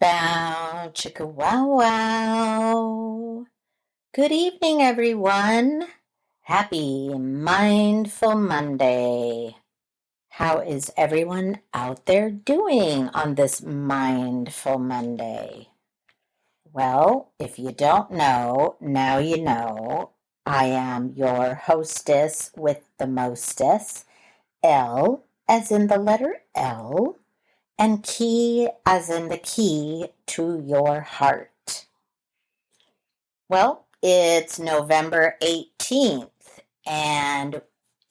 Bow, chicka wow wow. Good evening, everyone. Happy Mindful Monday. How is everyone out there doing on this Mindful Monday? Well, if you don't know, now you know. I am your hostess with the mostess, L as in the letter L, and key as in the key to your heart. Well, it's November 18th, and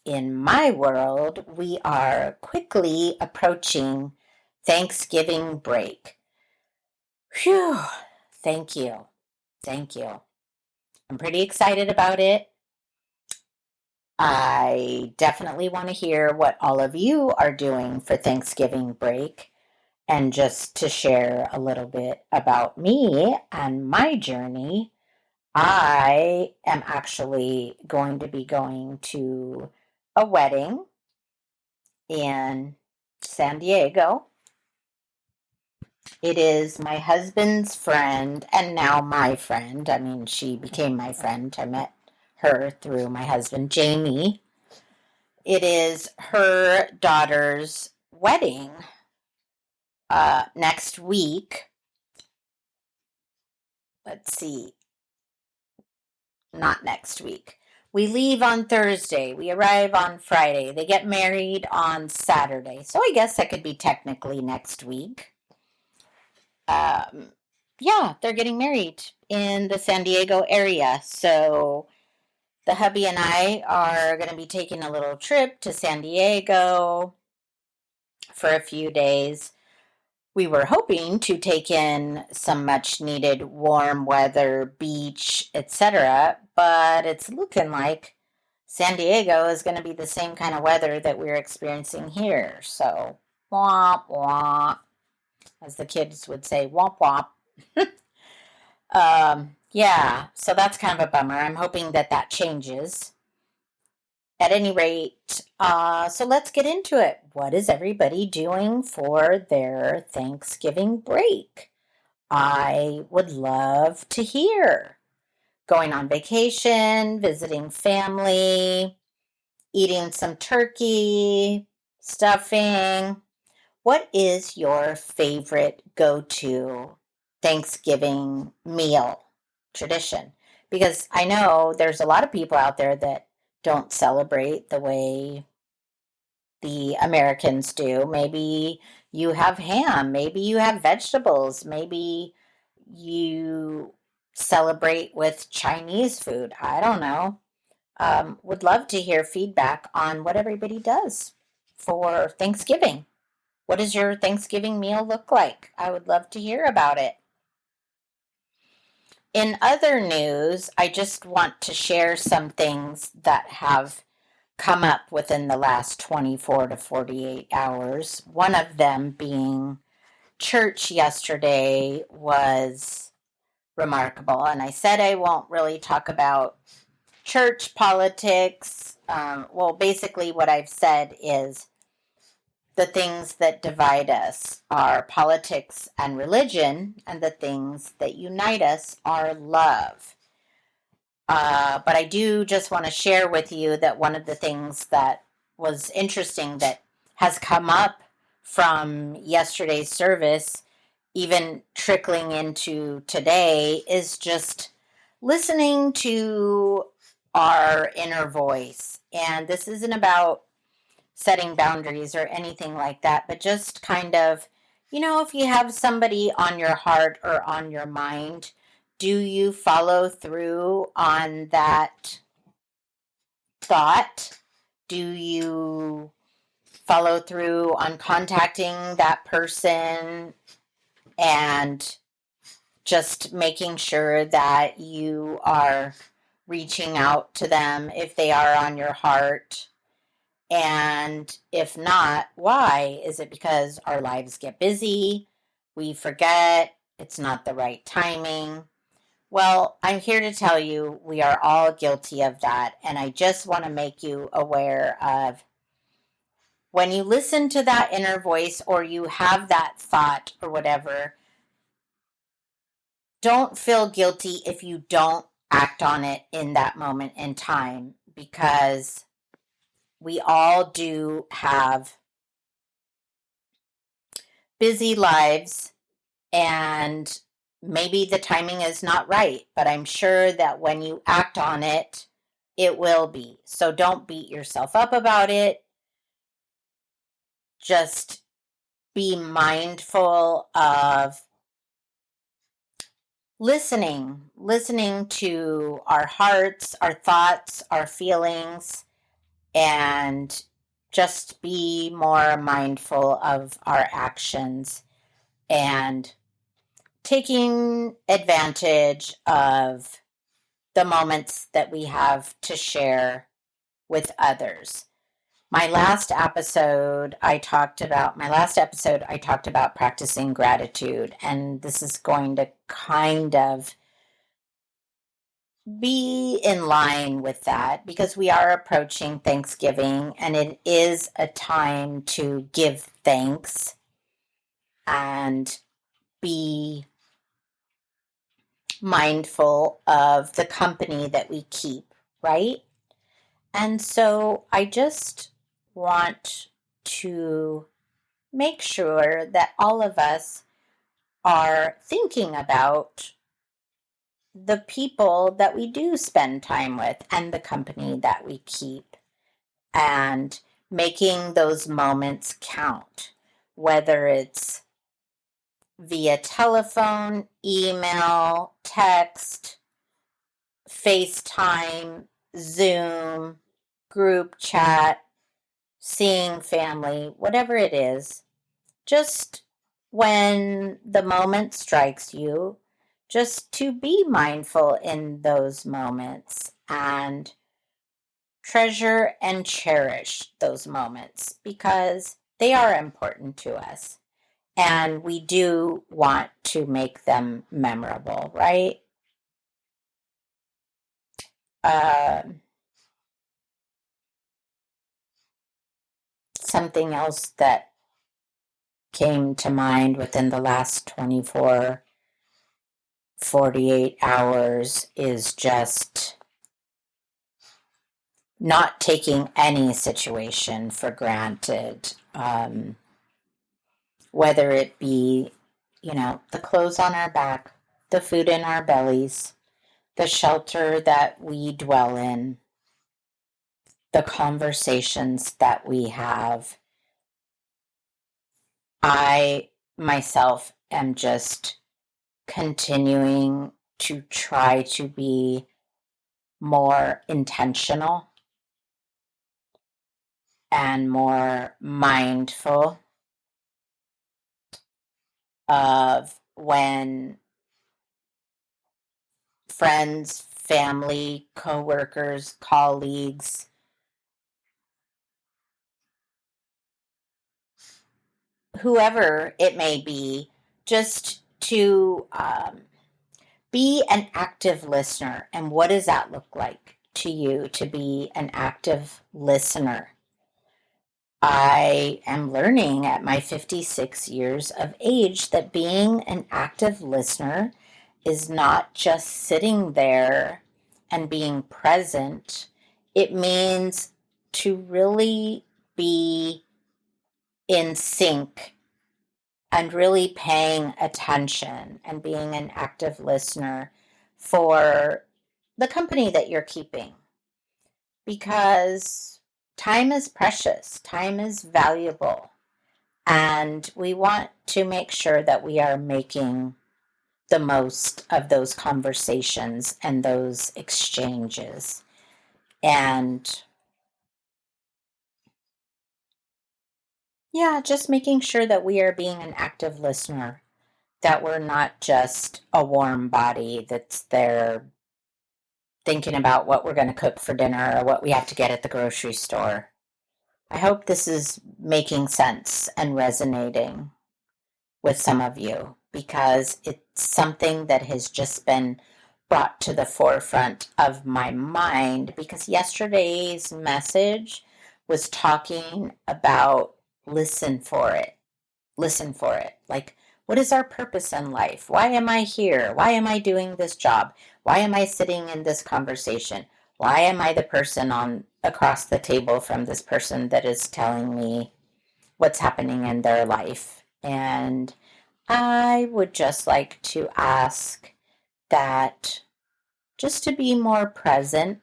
in my world, we are quickly approaching Thanksgiving break. Phew, thank you. Thank you. I'm pretty excited about it. I definitely want to hear what all of you are doing for Thanksgiving break. And just to share a little bit about me and my journey, I am actually going to be going to a wedding in San Diego. It is my husband's friend and now my friend. I mean, she became my friend. I met her through my husband, Jamie. It is her daughter's wedding next week. Let's see, not next week. We leave on Thursday. We arrive on Friday. They get married on Saturday. So I guess that could be technically next week. Um, yeah, they're getting married in the San Diego area. So the hubby and I are going to be taking a little trip to San Diego for a few days. We were hoping to take in some much needed warm weather, beach, etc., but it's looking like San Diego is going to be the same kind of weather that we're experiencing here. So, womp womp, as the kids would say, womp womp. Yeah, so that's kind of a bummer. I'm hoping that that changes. At any rate, so let's get into it. What is everybody doing for their Thanksgiving break? I would love to hear. Going on vacation, visiting family, eating some turkey, stuffing. What is your favorite go-to Thanksgiving meal tradition? Because I know there's a lot of people out there that don't celebrate the way the Americans do. Maybe you have ham, maybe you have vegetables, maybe you celebrate with Chinese food. I don't know. Would love to hear feedback on what everybody does for Thanksgiving. What does your Thanksgiving meal look like? I would love to hear about it. In other news, I just want to share some things that have come up within the last 24 to 48 hours. One of them being church yesterday was remarkable. And I said I won't really talk about church politics. Well, basically, what I've said is the things that divide us are politics and religion, and the things that unite us are love. But I do just want to share with you that one of the things that was interesting that has come up from yesterday's service, even trickling into today, is just listening to our inner voice. And this isn't about setting boundaries or anything like that, but just kind of, if you have somebody on your heart or on your mind, do you follow through on that thought? Do you follow through on contacting that person and just making sure that you are reaching out to them if they are on your heart? And if not, why? Is it because our lives get busy? We forget? It's not the right timing? Well, I'm here to tell you we are all guilty of that. And I just want to make you aware of when you listen to that inner voice or you have that thought or whatever, don't feel guilty if you don't act on it in that moment in time, because we all do have busy lives, and maybe the timing is not right, but I'm sure that when you act on it, it will be. So don't beat yourself up about it. Just be mindful of listening to our hearts, our thoughts, our feelings, and just be more mindful of our actions and taking advantage of the moments that we have to share with others. My last episode I talked about practicing gratitude, and this is going to kind of be in line with that because we are approaching Thanksgiving, and it is a time to give thanks and be mindful of the company that we keep, right? And so I just want to make sure that all of us are thinking about the people that we do spend time with and the company that we keep, and making those moments count, whether it's via telephone, email, text, FaceTime, Zoom, group chat, seeing family, whatever it is. Just when the moment strikes you, just to be mindful in those moments and treasure and cherish those moments because they are important to us and we do want to make them memorable, right? Uh, Something else that came to mind within the last 24, 48 hours is just not taking any situation for granted, whether it be, the clothes on our back, the food in our bellies, the shelter that we dwell in, the conversations that we have. I myself am just continuing to try to be more intentional and more mindful of when friends, family, coworkers, colleagues, whoever it may be, just to be an active listener. And what does that look like to you to be an active listener? I am learning at my 56 years of age that being an active listener is not just sitting there and being present. It means to really be in sync and really paying attention and being an active listener for the company that you're keeping, because time is precious, time is valuable, and we want to make sure that we are making the most of those conversations and those exchanges. And yeah, just making sure that we are being an active listener, that we're not just a warm body that's there thinking about what we're going to cook for dinner or what we have to get at the grocery store. I hope this is making sense and resonating with some of you, because it's something that has just been brought to the forefront of my mind, because yesterday's message was talking about listen for it. Listen for it. Like, What is our purpose in life? Why am I here? Why am I doing this job? Why am I sitting in this conversation? Why am I the person on across the table from this person that is telling me what's happening in their life? And I would just like to ask that just to be more present,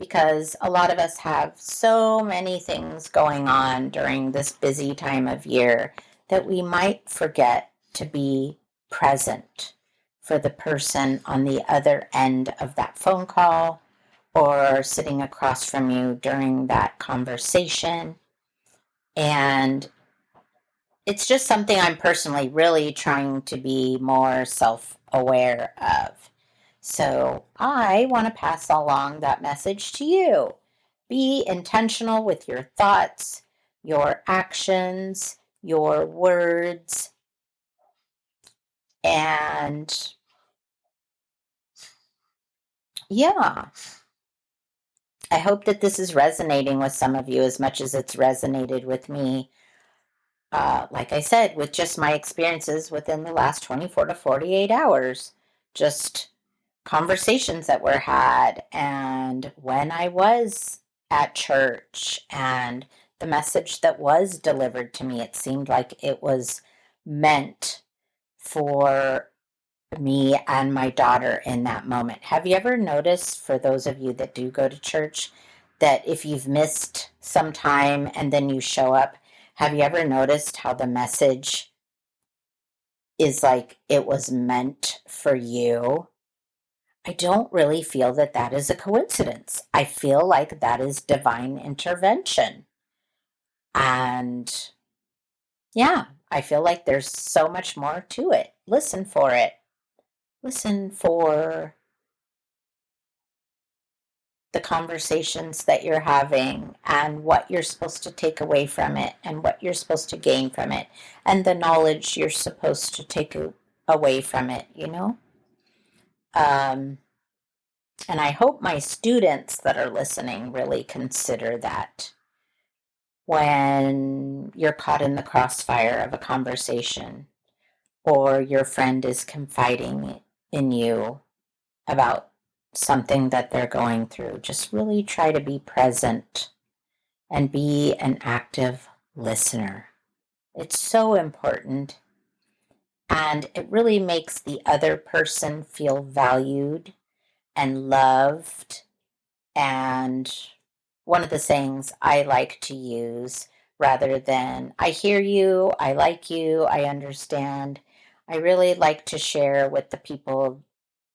because a lot of us have so many things going on during this busy time of year that we might forget to be present for the person on the other end of that phone call or sitting across from you during that conversation. And it's just something I'm personally really trying to be more self aware of. So I want to pass along that message to you. Be intentional with your thoughts, your actions, your words, and yeah, I hope that this is resonating with some of you as much as it's resonated with me. Like I said, with just my experiences within the last 24 to 48 hours, just conversations that were had, and when I was at church, and the message that was delivered to me, it seemed like it was meant for me and my daughter in that moment. Have you ever noticed, for those of you that do go to church, that if you've missed some time and then you show up, have you ever noticed how the message is like it was meant for you? I don't really feel that that is a coincidence. I feel like that is divine intervention. And yeah, I feel like there's so much more to it. Listen for it. Listen for the conversations that you're having and what you're supposed to take away from it and what you're supposed to gain from it and the knowledge you're supposed to take away from it, you know? Um, and I hope my students that are listening really consider that when you're caught in the crossfire of a conversation or your friend is confiding in you about something that they're going through. Just really try to be present and be an active listener. It's so important, and it really makes the other person feel valued and loved. And one of the sayings I like to use, rather than I hear you, I like you, I understand, I really like to share with the people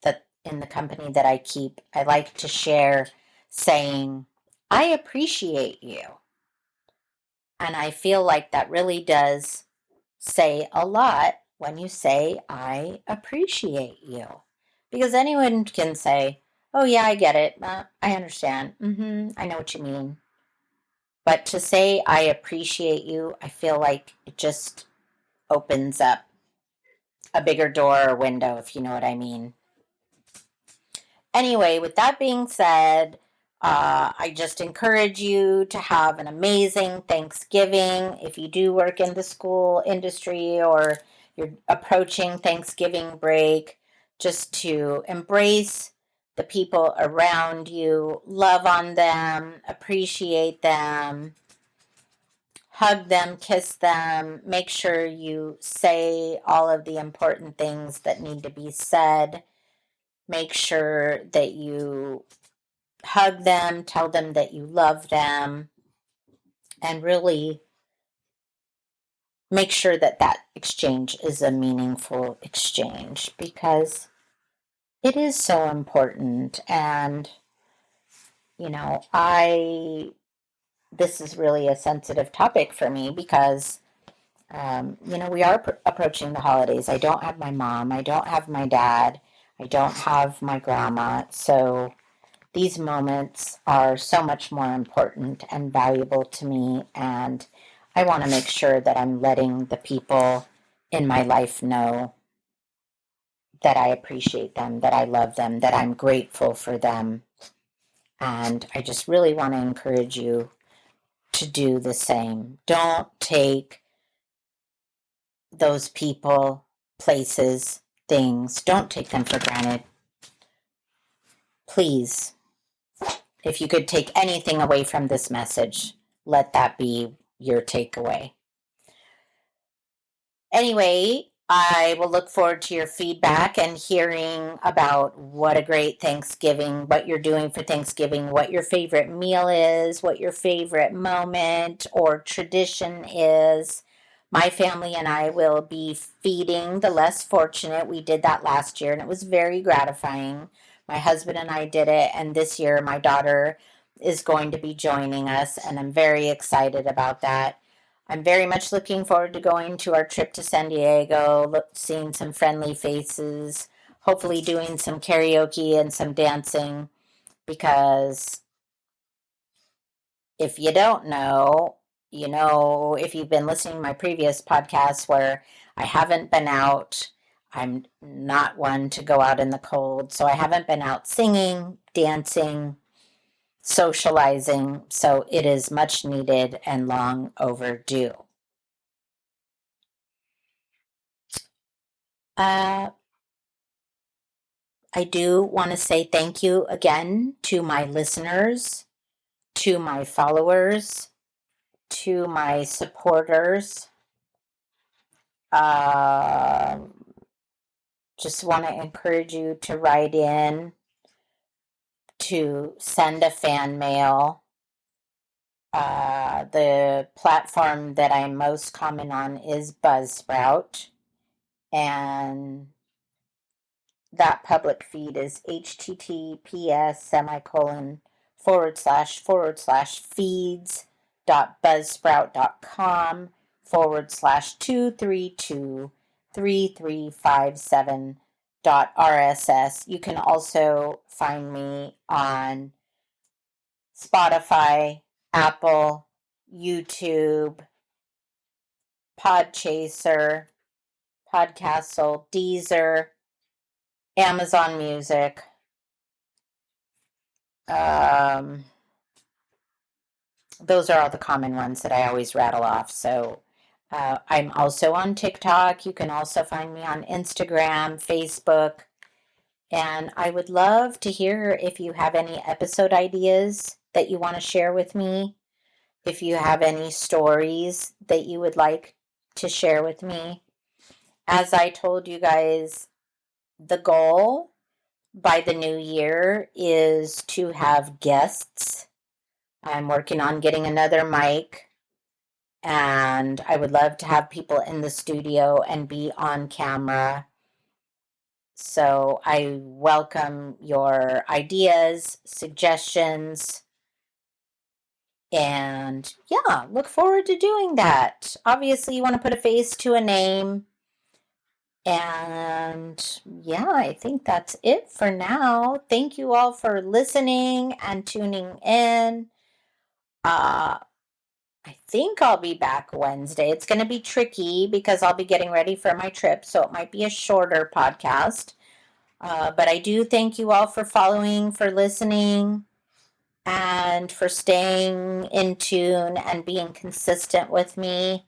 that in the company that I keep, I like to share saying, I appreciate you. And I feel like that really does say a lot when you say, I appreciate you. Because anyone can say, oh, yeah, I get it. I understand. I know what you mean. But to say, I appreciate you, I feel like it just opens up a bigger door or window, if you know what I mean. Anyway, with that being said, I just encourage you to have an amazing Thanksgiving. If you do work in the school industry or you're approaching Thanksgiving break, just to embrace the people around you, love on them, appreciate them, hug them, kiss them, make sure you say all of the important things that need to be said. Make sure that you hug them, tell them that you love them, and really make sure that that exchange is a meaningful exchange, because it is so important. And, you know, this is really a sensitive topic for me because, we are approaching the holidays. I don't have my mom, I don't have my dad, I don't have my grandma. So these moments are so much more important and valuable to me, and I want to make sure that I'm letting the people in my life know that I appreciate them, that I love them, that I'm grateful for them. And I just really want to encourage you to do the same. Don't take those people, places, things. Don't take them for granted. Please, if you could take anything away from this message, let that be your takeaway. Anyway, I will look forward to your feedback and hearing about what a great Thanksgiving, what you're doing for Thanksgiving, what your favorite meal is, what your favorite moment or tradition is. My family and I will be feeding the less fortunate. We did that last year and it was very gratifying. My husband and I did it, and this year my daughter is going to be joining us, and I'm very excited about that. I'm very much looking forward to going to our trip to San Diego, seeing some friendly faces, hopefully doing some karaoke and some dancing, because if you don't know, you know, if you've been listening to my previous podcasts where I haven't been out, I'm not one to go out in the cold, so I haven't been out singing, dancing, socializing, so it is much needed and long overdue. Uh, I do want to say thank you again to my listeners, to my followers, to my supporters. Uh, just want to encourage you to write in, to send a fan mail. The platform that I'm most common on is Buzzsprout, and that public feed is https://feeds.buzzsprout.com/2323357.rss. You can also find me on Spotify, Apple, YouTube, Podchaser, Podcastle, Deezer, Amazon Music. Those are all the common ones that I always rattle off. So I'm also on TikTok. You can also find me on Instagram, Facebook. And I would love to hear if you have any episode ideas that you want to share with me. If you have any stories that you would like to share with me. As I told you guys, the goal by the new year is to have guests. I'm working on getting another mic, and I would love to have people in the studio and be on camera. So I welcome your ideas, suggestions, and yeah, look forward to doing that. Obviously, you want to put a face to a name. And yeah, I think that's it for now. Thank you all for listening and tuning in. I think I'll be back Wednesday. It's going to be tricky because I'll be getting ready for my trip, so it might be a shorter podcast. But I do thank you all for following, for listening, and for staying in tune and being consistent with me.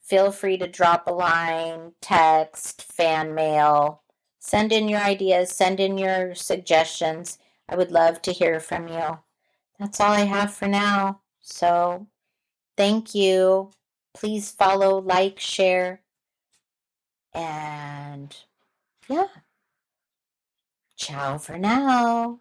Feel free to drop a line, text, fan mail, send in your ideas, send in your suggestions. I would love to hear from you. That's all I have for now. So, thank you. Please follow, like, share, and yeah, ciao for now.